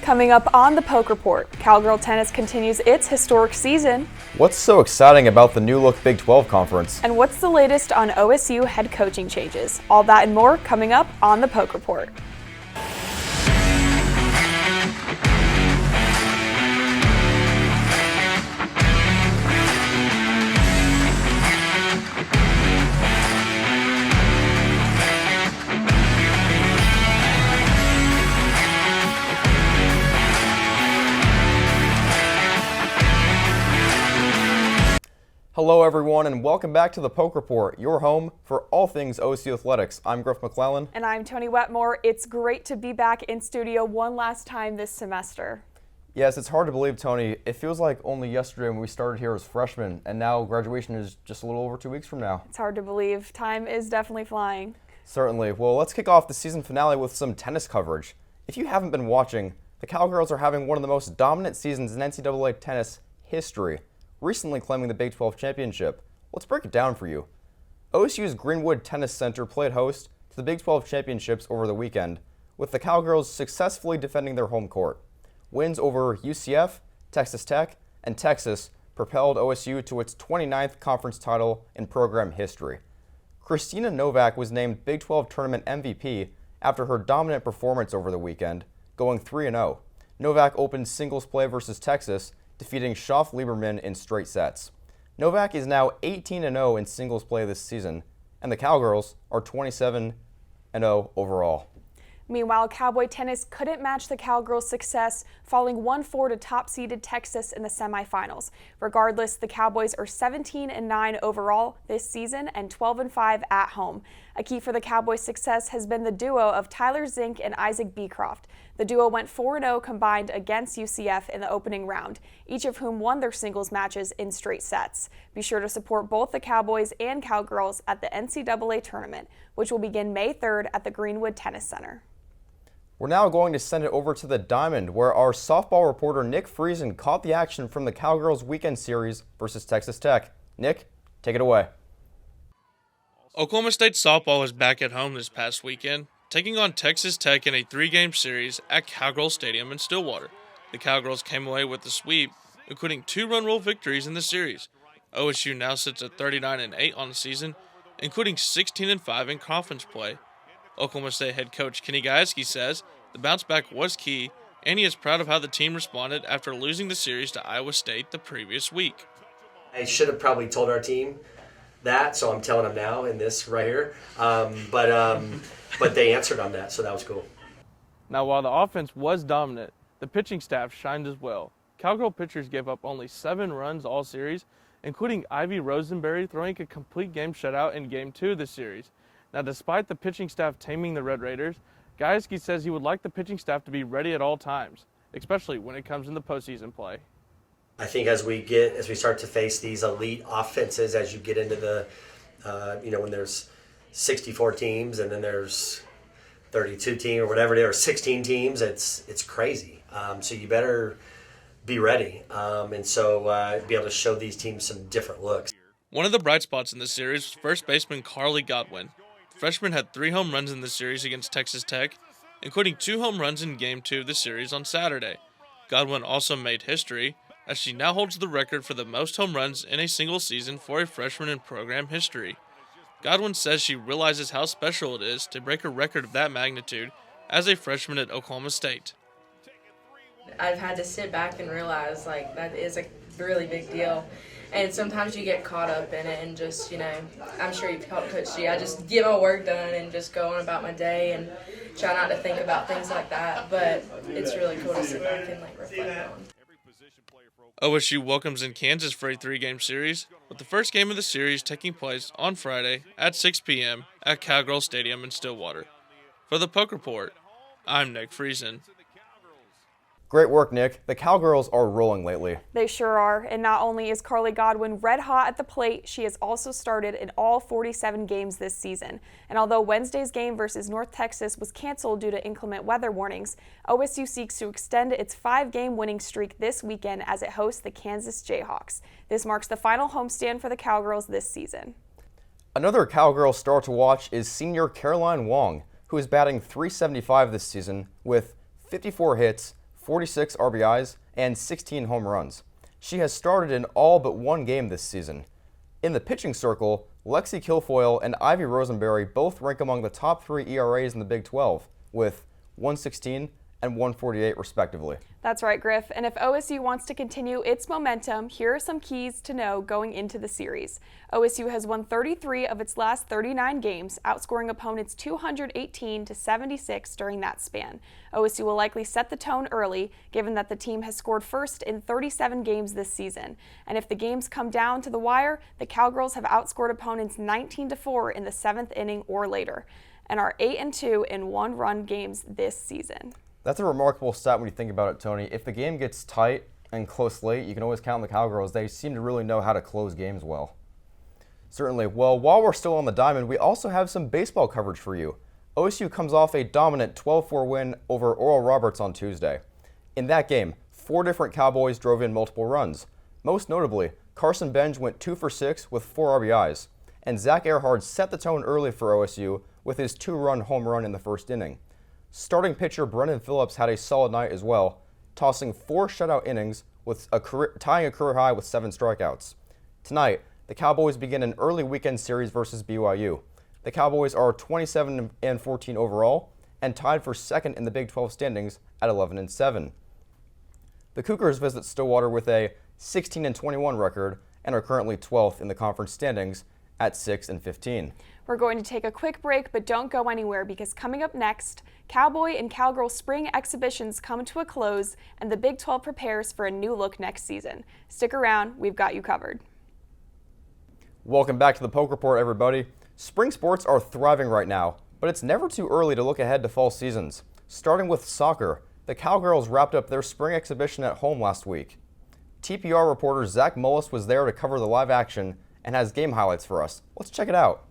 Coming up on the Poke Report, Cowgirl Tennis continues its historic season. What's so exciting about the new-look Big 12 conference? And what's the latest on OSU head coaching changes? All that and more coming up on the Poke Report. Hello everyone and welcome back to the Poke Report, your home for all things OSU athletics. I'm Griff McClellan. And I'm Toni Wetmore. It's great to be back in studio one last time this semester. Yes, it's hard to believe, Toni. It feels like only yesterday when we started here as freshmen, and now graduation is just a little over 2 weeks from now. It's hard to believe. Time is definitely flying. Certainly. Well, let's kick off the season finale with some tennis coverage. If you haven't been watching, the Cowgirls are having one of the most dominant seasons in NCAA tennis history, recently claiming the Big 12 championship. Let's break it down for you. OSU's Greenwood Tennis Center played host to the Big 12 championships over the weekend, with the Cowgirls successfully defending their home court. Wins over UCF, Texas Tech, and Texas propelled OSU to its 29th conference title in program history. Christina Novak was named Big 12 tournament MVP after her dominant performance over the weekend, going 3-0. Novak opened singles play versus Texas, defeating Schaff Lieberman in straight sets. Novak is now 18-0 in singles play this season, and the Cowgirls are 27-0 overall. Meanwhile, Cowboy Tennis couldn't match the Cowgirls' success, falling 1-4 to top-seeded Texas in the semifinals. Regardless, the Cowboys are 17-9 overall this season and 12-5 at home. A key for the Cowboys' success has been the duo of Tyler Zink and Isaac Beecroft. The duo went 4-0 combined against UCF in the opening round, each of whom won their singles matches in straight sets. Be sure to support both the Cowboys and Cowgirls at the NCAA tournament, which will begin May 3rd at the Greenwood Tennis Center. We're now going to send it over to the Diamond, where our softball reporter Nick Friesen caught the action from the Cowgirls weekend series versus Texas Tech. Nick, take it away. Oklahoma State softball was back at home this past weekend, taking on Texas Tech in a 3-game series at Cowgirl Stadium in Stillwater. The Cowgirls came away with the sweep, including 2 run rule victories in the series. OSU now sits at 39-8 on the season, including 16-5 in conference play. Oklahoma State head coach Kenny Gajewski says the bounce back was key, and he is proud of how the team responded after losing the series to Iowa State the previous week. I should have probably told our team that, so I'm telling them now in this right here. But they answered on that, so that was cool. Now, while the offense was dominant, the pitching staff shined as well. Cowgirl pitchers gave up only 7 runs all series, including Ivy Rosenberry throwing a complete game shutout in Game 2 of the series. Now, despite the pitching staff taming the Red Raiders, Gajewski says he would like the pitching staff to be ready at all times, especially when it comes into postseason play. I think as we start to face these elite offenses, as you get into the, when there's 64 teams and then there's 32 teams or whatever it is, or 16 teams, it's crazy. So you better be ready, and so be able to show these teams some different looks. One of the bright spots in this series was first baseman Carly Godwin. The freshman had 3 home runs in the series against Texas Tech, including 2 home runs in Game 2 of the series on Saturday. Godwin also made history, as she now holds the record for the most home runs in a single season for a freshman in program history. Godwin says she realizes how special it is to break a record of that magnitude as a freshman at Oklahoma State. I've had to sit back and realize, that is a really big deal. And sometimes you get caught up in it and just, I'm sure you've caught Coach G. I just get my work done and just go on about my day and try not to think about things like that. But it's really cool to sit back and, reflect on. OSU welcomes in Kansas for a 3-game series, with the first game of the series taking place on Friday at 6 p.m. at Cowgirl Stadium in Stillwater. For the Poke Report, I'm Nick Friesen. Great work, Nick. The Cowgirls are rolling lately. They sure are, and not only is Carly Godwin red hot at the plate, she has also started in all 47 games this season. And although Wednesday's game versus North Texas was canceled due to inclement weather warnings, OSU seeks to extend its 5-game winning streak this weekend as it hosts the Kansas Jayhawks. This marks the final homestand for the Cowgirls this season. Another Cowgirl star to watch is senior Caroline Wong, who is batting .375 this season with 54 hits, 46 RBIs, and 16 home runs. She has started in all but one game this season. In the pitching circle, Lexi Kilfoyle and Ivy Rosenberry both rank among the top 3 ERAs in the Big 12, with 116 and 148 respectively. That's right, Griff. And if OSU wants to continue its momentum, here are some keys to know going into the series. OSU has won 33 of its last 39 games, outscoring opponents 218 to 76 during that span. OSU will likely set the tone early, given that the team has scored first in 37 games this season. And if the games come down to the wire, the Cowgirls have outscored opponents 19-4 in the 7th inning or later, and are 8-2 in one-run games this season. That's a remarkable stat when you think about it, Tony. If the game gets tight and close late, you can always count on the Cowgirls. They seem to really know how to close games well. Certainly. Well, while we're still on the diamond, we also have some baseball coverage for you. OSU comes off a dominant 12-4 win over Oral Roberts on Tuesday. In that game, 4 different Cowboys drove in multiple runs. Most notably, Carson Benj went 2 for 6 with 4 RBIs, and Zach Earhart set the tone early for OSU with his 2-run home run in the first inning. Starting pitcher Brendan Phillips had a solid night as well, tossing 4 shutout innings with tying a career high with 7 strikeouts. Tonight, the Cowboys begin an early weekend series versus BYU. The Cowboys are 27-14 overall and tied for second in the Big 12 standings at 11-7. The Cougars visit Stillwater with a 16-21 record and are currently 12th in the conference standings at 6-15. We're going to take a quick break, but don't go anywhere, because coming up next, Cowboy and Cowgirl spring exhibitions come to a close and the Big 12 prepares for a new look next season. Stick around, we've got you covered. Welcome back to the Poke Report, everybody. Spring sports are thriving right now, but it's never too early to look ahead to fall seasons. Starting with soccer, the Cowgirls wrapped up their spring exhibition at home last week. TPR reporter Zach Mullis was there to cover the live action and has game highlights for us. Let's check it out.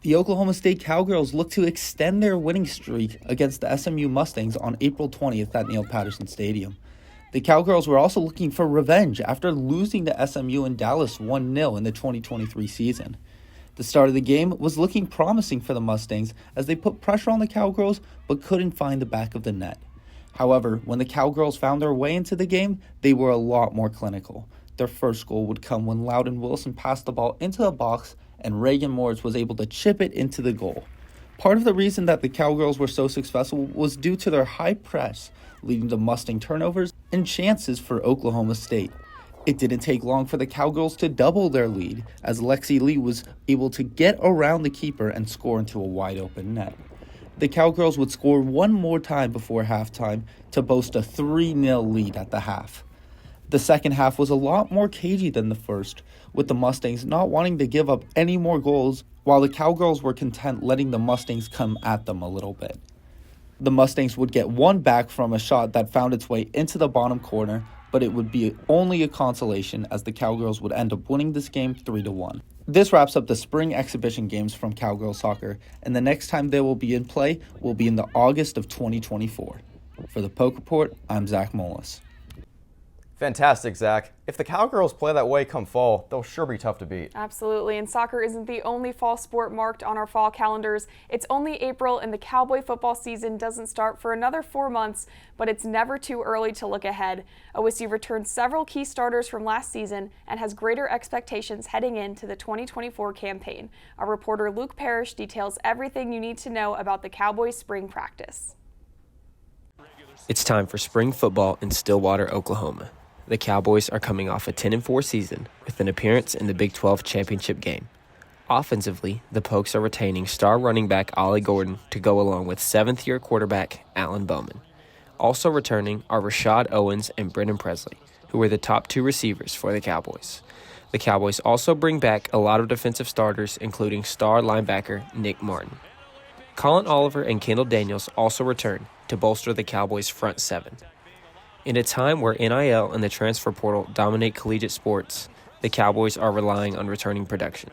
The Oklahoma State Cowgirls look to extend their winning streak against the SMU Mustangs on April 20th at Neil Patterson Stadium. The Cowgirls were also looking for revenge after losing to SMU in Dallas 1-0 in the 2023 season. The start of the game was looking promising for the Mustangs as they put pressure on the Cowgirls but couldn't find the back of the net. However, when the Cowgirls found their way into the game, they were a lot more clinical. Their first goal would come when Loudon Wilson passed the ball into the box and Reagan Moores was able to chip it into the goal. Part of the reason that the Cowgirls were so successful was due to their high press, leading to Mustang turnovers and chances for Oklahoma State. It didn't take long for the Cowgirls to double their lead, as Lexi Lee was able to get around the keeper and score into a wide-open net. The Cowgirls would score one more time before halftime to boast a 3-0 lead at the half. The second half was a lot more cagey than the first, with the Mustangs not wanting to give up any more goals, while the Cowgirls were content letting the Mustangs come at them a little bit. The Mustangs would get one back from a shot that found its way into the bottom corner, but it would be only a consolation as the Cowgirls would end up winning this game 3-1. This wraps up the spring exhibition games from Cowgirl Soccer, and the next time they will be in play will be in the August of 2024. For the Poke Report, I'm Zach Mullis. Fantastic, Zach. If the Cowgirls play that way come fall, they'll sure be tough to beat. Absolutely, and soccer isn't the only fall sport marked on our fall calendars. It's only April and the Cowboy football season doesn't start for another 4 months, but it's never too early to look ahead. OSU returned several key starters from last season and has greater expectations heading into the 2024 campaign. Our reporter Luke Parrish details everything you need to know about the Cowboys spring practice. It's time for spring football in Stillwater, Oklahoma. The Cowboys are coming off a 10-4 season with an appearance in the Big 12 championship game. Offensively, the Pokes are retaining star running back Ollie Gordon to go along with seventh-year quarterback Alan Bowman. Also returning are Rashad Owens and Brendan Presley, who are the top 2 receivers for the Cowboys. The Cowboys also bring back a lot of defensive starters, including star linebacker Nick Martin. Colin Oliver and Kendall Daniels also return to bolster the Cowboys' front 7. In a time where NIL and the transfer portal dominate collegiate sports, the Cowboys are relying on returning production.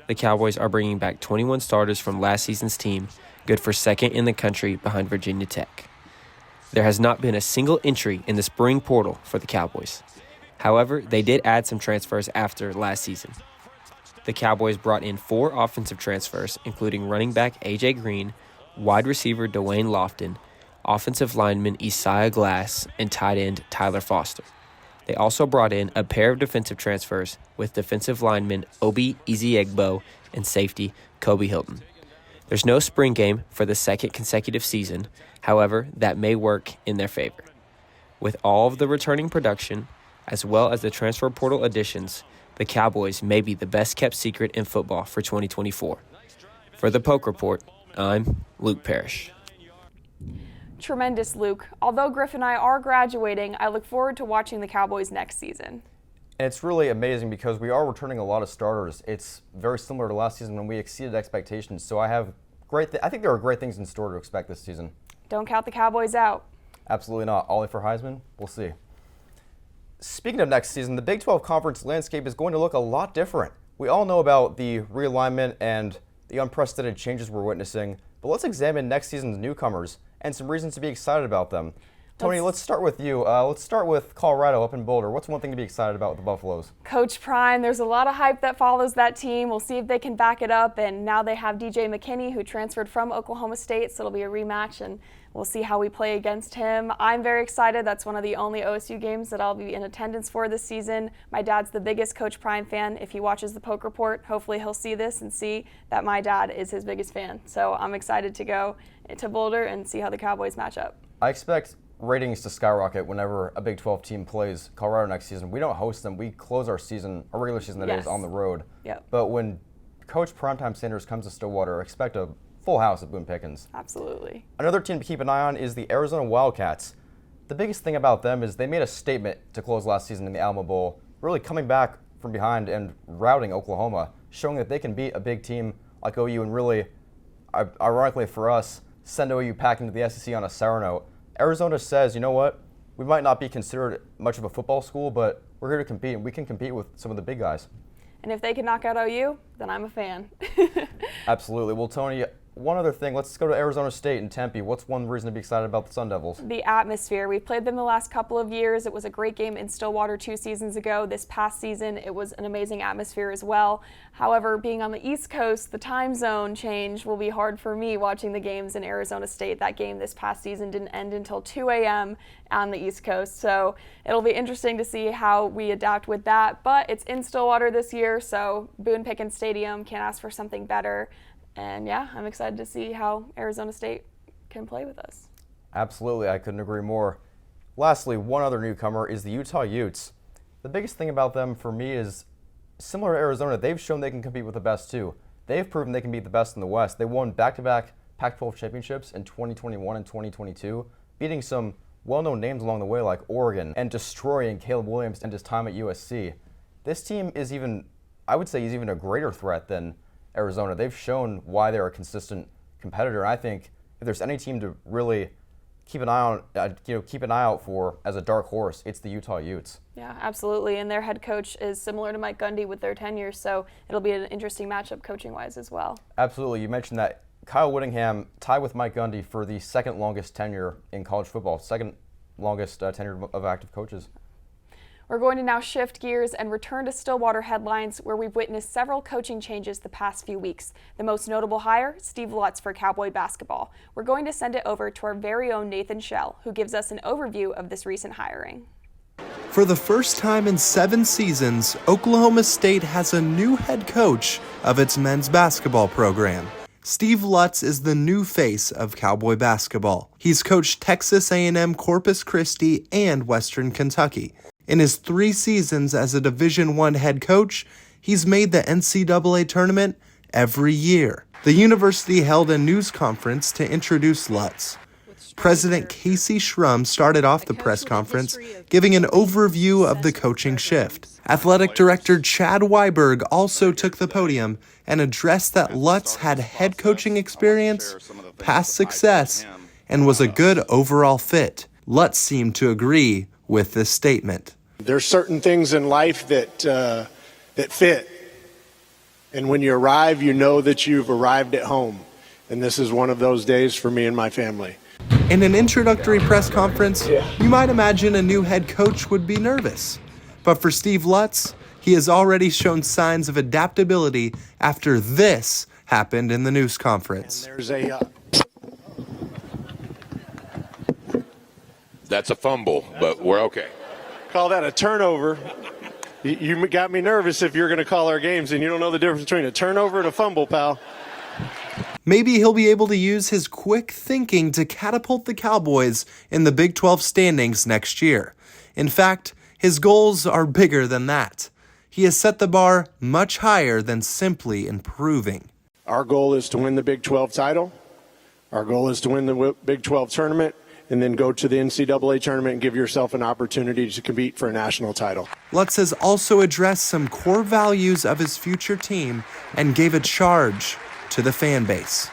The Cowboys are bringing back 21 starters from last season's team, good for second in the country behind Virginia Tech. There has not been a single entry in the spring portal for the Cowboys. However, they did add some transfers after last season. The Cowboys brought in 4 offensive transfers, including running back A.J. Green, wide receiver Dwayne Lofton, offensive lineman Isaiah Glass and tight end Tyler Foster. They also brought in a pair of defensive transfers with defensive lineman Obi Eziegbo and safety Kobe Hilton. There's no spring game for the second consecutive season, however, that may work in their favor. With all of the returning production, as well as the transfer portal additions, the Cowboys may be the best-kept secret in football for 2024. For the Poke Report, I'm Luke Parrish. Tremendous, Luke. Although Griff and I are graduating, I look forward to watching the Cowboys next season. And it's really amazing because we are returning a lot of starters. It's very similar to last season when we exceeded expectations. So I think there are great things in store to expect this season. Don't count the Cowboys out. Absolutely not. Ollie for Heisman? We'll see. Speaking of next season, the Big 12 conference landscape is going to look a lot different. We all know about the realignment and the unprecedented changes we're witnessing, but let's examine next season's newcomers and some reasons to be excited about them. Toni, let's start with you. Let's start with Colorado up in Boulder. What's one thing to be excited about with the Buffaloes? Coach Prime, there's a lot of hype that follows that team. We'll see if they can back it up. And now they have DJ McKinney, who transferred from Oklahoma State, so it'll be a rematch, and we'll see how we play against him. I'm very excited. That's one of the only OSU games that I'll be in attendance for this season. My dad's the biggest Coach Prime fan. If he watches the Poke Report, hopefully he'll see this and see that my dad is his biggest fan. So I'm excited to go to Boulder and see how the Cowboys match up. I expect ratings to skyrocket whenever a Big 12 team plays Colorado next season. We don't host them. We close our regular season that is, on the road. Yep. But when Coach Primetime Sanders comes to Stillwater, expect a full house at Boone Pickens. Absolutely. Another team to keep an eye on is the Arizona Wildcats. The biggest thing about them is they made a statement to close last season in the Alamo Bowl, really coming back from behind and routing Oklahoma, showing that they can beat a big team like OU and really, ironically for us, send OU packing to the SEC on a sour note. Arizona says, you know what, we might not be considered much of a football school, but we're here to compete, and we can compete with some of the big guys. And if they can knock out OU, then I'm a fan. Absolutely. Well, Toni, one other thing. Let's go to Arizona State and Tempe. What's one reason to be excited about the Sun Devils? The atmosphere. We've played them the last couple of years. It was a great game in Stillwater 2 seasons ago. This past season, it was an amazing atmosphere as well. However, being on the East Coast, the time zone change will be hard for me watching the games in Arizona State. That game this past season didn't end until 2 a.m. on the East Coast, so it'll be interesting to see how we adapt with that. But it's in Stillwater this year, so Boone Pickens Stadium, can't ask for something better. And yeah, I'm excited to see how Arizona State can play with us. Absolutely, I couldn't agree more. Lastly, one other newcomer is the Utah Utes. The biggest thing about them for me is similar to Arizona, they've shown they can compete with the best too. They've proven they can beat the best in the West. They won back-to-back Pac-12 championships in 2021 and 2022, beating some well-known names along the way like Oregon and destroying Caleb Williams and his time at USC. This team is I would say, is even a greater threat than Arizona. They've shown why they're a consistent competitor. And I think if there's any team to really keep an eye out for as a dark horse, it's the Utah Utes. Yeah, absolutely. And their head coach is similar to Mike Gundy with their tenure, so it'll be an interesting matchup coaching-wise as well. Absolutely. You mentioned that Kyle Whittingham tied with Mike Gundy for the second longest tenure in college football, second longest tenure of active coaches. We're going to now shift gears and return to Stillwater headlines, where we've witnessed several coaching changes the past few weeks. The most notable hire, Steve Lutz for Cowboy basketball. We're going to send it over to our very own Nathan Schell, who gives us an overview of this recent hiring. For the first time in 7 seasons, Oklahoma State has a new head coach of its men's basketball program. Steve Lutz is the new face of Cowboy basketball. He's coached Texas A&M, Corpus Christi, and Western Kentucky. In his 3 seasons as a Division I head coach, he's made the NCAA tournament every year. The university held a news conference to introduce Lutz. President Casey Schrum started off the press conference giving an overview of the coaching shift. Athletic Director Chad Weiberg also took the podium and addressed that Lutz had head coaching experience, past success, and was a good overall fit. Lutz seemed to agree with this statement. There's certain things in life that fit. And when you arrive, you know that you've arrived at home. And this is one of those days for me and my family. In an introductory press conference, you might imagine a new head coach would be nervous. But for Steve Lutz, he has already shown signs of adaptability after this happened in the news conference. And there's a That's a fumble, but we're okay. Call that a turnover. You got me nervous if you're going to call our games and you don't know the difference between a turnover and a fumble, pal. Maybe he'll be able to use his quick thinking to catapult the Cowboys in the Big 12 standings next year. In fact, his goals are bigger than that. He has set the bar much higher than simply improving. Our goal is to win the Big 12 title. Our goal is to win the Big 12 tournament and then go to the NCAA tournament and give yourself an opportunity to compete for a national title. Lutz has also addressed some core values of his future team and gave a charge to the fan base.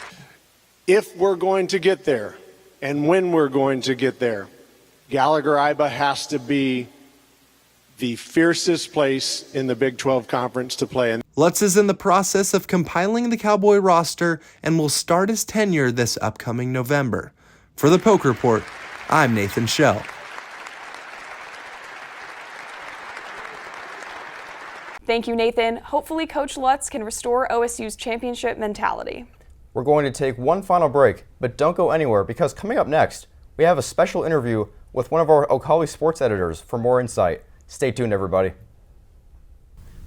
If we're going to get there and when we're going to get there, Gallagher-Iba has to be the fiercest place in the Big 12 conference to play in. Lutz is in the process of compiling the Cowboy roster and will start his tenure this upcoming November. For the Poke Report, I'm Nathan Schell. Thank you, Nathan. Hopefully, Coach Lutz can restore OSU's championship mentality. We're going to take one final break, but don't go anywhere because coming up next, we have a special interview with one of our Ocala sports editors for more insight. Stay tuned, everybody.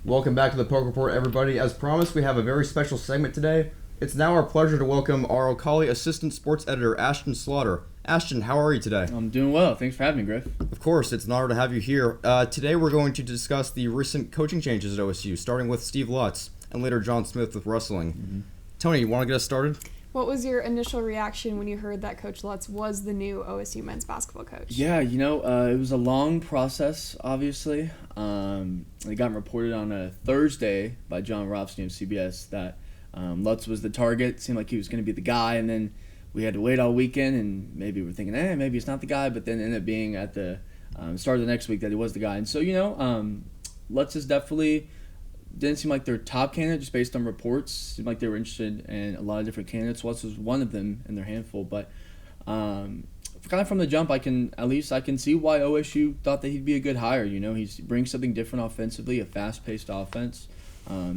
Welcome back to the Poke Report, everybody. As promised, we have a very special segment today. It's now our pleasure to welcome our Ocala assistant sports editor, Ashton Slaughter. Ashton, how are you today? I'm doing well. Thanks for having me, Griff. Of course, it's an honor to have you here. Today we're going to discuss the recent coaching changes at OSU, starting with Steve Lutz and later John Smith with wrestling. Mm-hmm. Toni, you want to get us started? What was your initial reaction when you heard that Coach Lutz was the new OSU men's basketball coach? Yeah, it was a long process, obviously. It got reported on a Thursday by John Rothstein of CBS that Lutz was the target. Seemed like he was going to be the guy, and then we had to wait all weekend, and maybe we're thinking, maybe it's not the guy, but then ended up being at the start of the next week that he was the guy. And so, Lutz is definitely didn't seem like their top candidate just based on reports. Seemed like they were interested in a lot of different candidates. Lutz was one of them in their handful, but kind of from the jump, I can see why OSU thought that he'd be a good hire. He brings something different offensively, a fast-paced offense.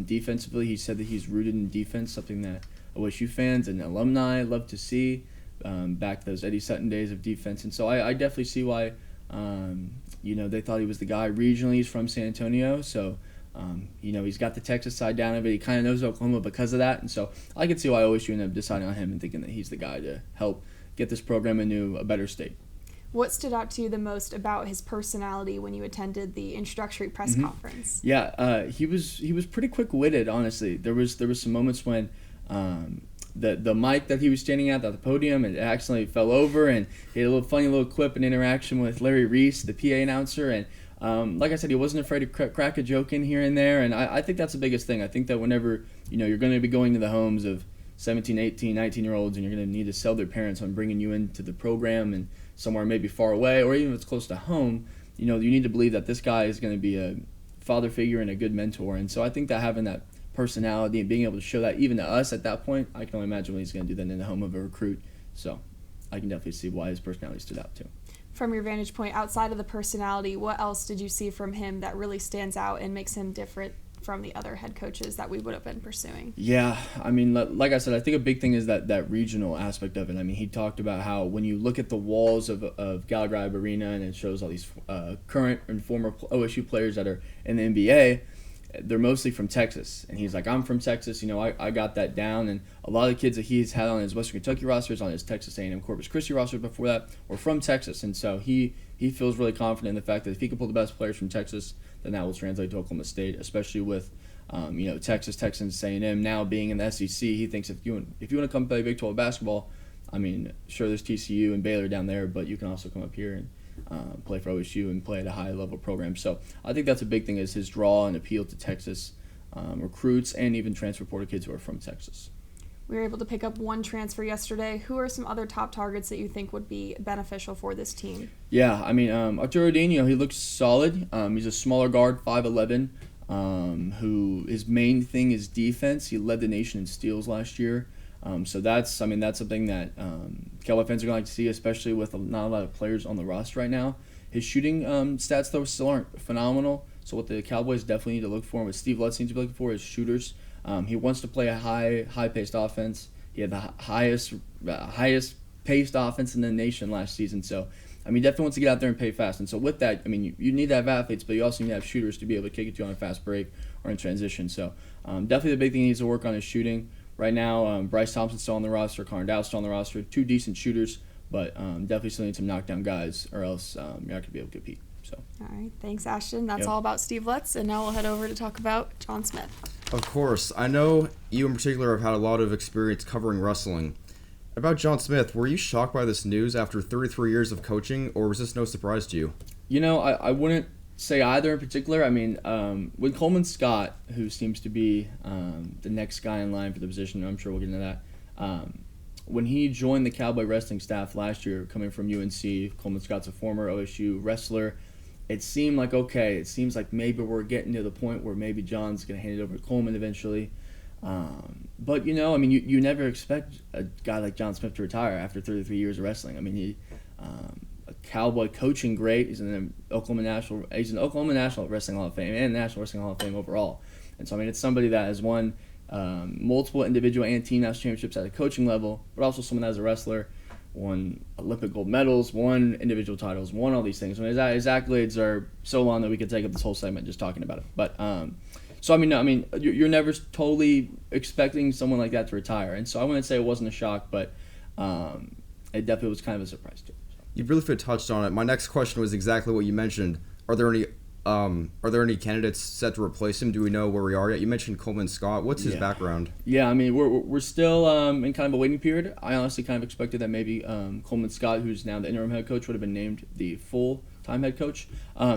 Defensively, he said that he's rooted in defense, something that OSU fans and alumni love to see, back to those Eddie Sutton days of defense. And so I definitely see why, they thought he was the guy. Regionally, he's from San Antonio, so, he's got the Texas side down of it. He kind of knows Oklahoma because of that. And so I can see why OSU ended up deciding on him and thinking that he's the guy to help get this program into a better state. What stood out to you the most about his personality when you attended the introductory press conference? Yeah, he was pretty quick-witted, honestly. There was some moments when the mic that he was standing at the podium, it accidentally fell over, and he had a funny little clip and interaction with Larry Reese, the PA announcer, and like I said, he wasn't afraid to crack a joke in here and there, and I think that's the biggest thing. I think that whenever you're going to be going to the homes of 17, 18, 19-year-olds, and you're going to need to sell their parents on bringing you into the program and somewhere maybe far away, or even if it's close to home, you need to believe that this guy is going to be a father figure and a good mentor. And so I think that having that personality and being able to show that even to us at that point, I can only imagine what he's going to do then in the home of a recruit. So I can definitely see why his personality stood out too. From your vantage point, outside of the personality, what else did you see from him that really stands out and makes him different from the other head coaches that we would have been pursuing? Yeah, like I said, I think a big thing is that regional aspect of it. He talked about how when you look at the walls of Gallagher-Iba Arena and it shows all these current and former OSU players that are in the NBA, they're mostly from Texas. And he's like, I'm from Texas, I got that down. And a lot of the kids that he's had on his Western Kentucky rosters, on his Texas A&M Corpus Christi rosters before that, were from Texas. And so he feels really confident in the fact that if he can pull the best players from Texas, then that will translate to Oklahoma State, especially with Texas A&M now being in the SEC. He thinks if you want to come play Big 12 basketball, sure, there's TCU and Baylor down there, but you can also come up here and play for OSU and play at a high-level program. So I think that's a big thing, is his draw and appeal to Texas recruits and even transfer portal kids who are from Texas. We were able to pick up one transfer yesterday. Who are some other top targets that you think would be beneficial for this team? Yeah, Arturo Dino, he looks solid. He's a smaller guard, 5'11", who his main thing is defense. He led the nation in steals last year. So that's something that Cowboy fans are going to like to see, especially with not a lot of players on the roster right now. His shooting stats, though, still aren't phenomenal. So what the Cowboys definitely need to look for, and what Steve Lutz needs to be looking for, is shooters. He wants to play a high-paced offense. He had the highest paced offense in the nation last season. So, I mean, definitely wants to get out there and play fast. And so with that, I mean, you need to have athletes, but you also need to have shooters to be able to kick it to you on a fast break or in transition. So definitely the big thing he needs to work on is shooting. Right now, Bryce Thompson's still on the roster, Connor Dowd's still on the roster, 2 decent shooters, but definitely still need some knockdown guys or else you're not going to be able to compete. So. All right, thanks, Ashton. That's all about Steve Lutz, and now we'll head over to talk about John Smith. Of course. I know you in particular have had a lot of experience covering wrestling. About John Smith, were you shocked by this news after 33 years of coaching, or was this no surprise to you? You know, I wouldn't say either in particular. I mean, when Coleman Scott, who seems to be the next guy in line for the position, I'm sure we'll get into that, when he joined the Cowboy wrestling staff last year, coming from UNC, Coleman Scott's a former OSU wrestler, it seemed like, okay, it seems like maybe we're getting to the point where maybe John's going to hand it over to Coleman eventually. But, you know, I mean, you never expect a guy like John Smith to retire after 33 years of wrestling. I mean, he a Cowboy coaching great. He's in the Oklahoma National Wrestling Hall of Fame and National Wrestling Hall of Fame overall. And so, I mean, it's somebody that has won multiple individual and team national championships at a coaching level, but also someone that as a wrestler won Olympic gold medals, won individual titles, won all these things. I mean, his accolades are so long that we could take up this whole segment just talking about it. But so I mean, you're never totally expecting someone like that to retire, and so I wouldn't say it wasn't a shock, but it definitely was kind of a surprise too. So. You really touched on it. My next question was exactly what you mentioned. Are there any candidates set to replace him? Do we know where we are yet? You mentioned Coleman Scott. What's his background? Yeah, I mean, we're still in kind of a waiting period. I honestly kind of expected that maybe Coleman Scott, who's now the interim head coach, would have been named the full-time head coach.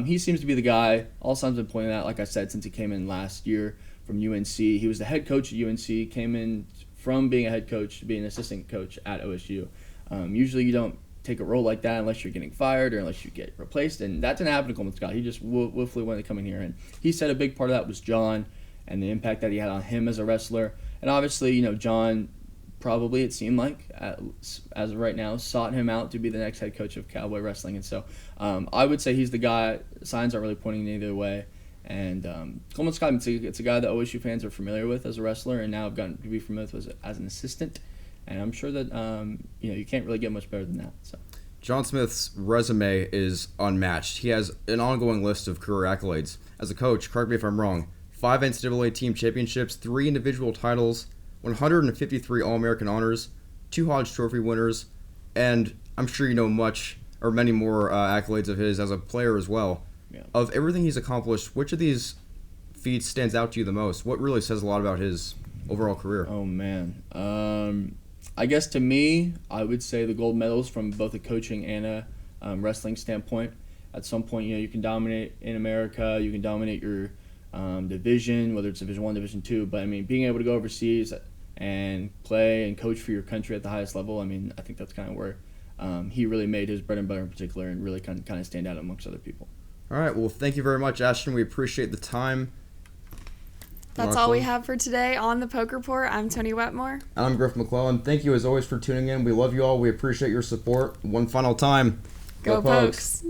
He seems to be the guy. All signs have been pointing out, like I said, since he came in last year from UNC. He was the head coach at UNC, came in from being a head coach to being an assistant coach at OSU. Usually you don't take a role like that unless you're getting fired or unless you get replaced, and that didn't happen to Coleman Scott. He just willfully wanted to come in here, and he said a big part of that was John and the impact that he had on him as a wrestler. And obviously, you know, John probably, it seemed like, as of right now, sought him out to be the next head coach of Cowboy Wrestling. And so I would say he's the guy. Signs aren't really pointing either way. And Coleman Scott, it's a guy that OSU fans are familiar with as a wrestler, and now have gotten to be familiar with as an assistant. And I'm sure that you can't really get much better than that. So. John Smith's resume is unmatched. He has an ongoing list of career accolades. As a coach, correct me if I'm wrong, 5 NCAA team championships, 3 individual titles, 153 All-American honors, 2 Hodge Trophy winners, and I'm sure you know many more accolades of his as a player as well. Yeah. Of everything he's accomplished, which of these feats stands out to you the most? What really says a lot about his overall career? Oh, man. I guess to me, I would say the gold medals from both a coaching and a wrestling standpoint. At some point, you can dominate in America, you can dominate your division, whether it's Division I, Division II. But I mean, being able to go overseas and play and coach for your country at the highest level, I mean, I think that's kind of where he really made his bread and butter in particular, and really kind of stand out amongst other people. All right. Well, thank you very much, Ashton. We appreciate the time. That's all we have for today on the Poke Report. I'm Toni Wetmore. And I'm Griff McClellan. Thank you as always for tuning in. We love you all. We appreciate your support. One final time. Go Pokes.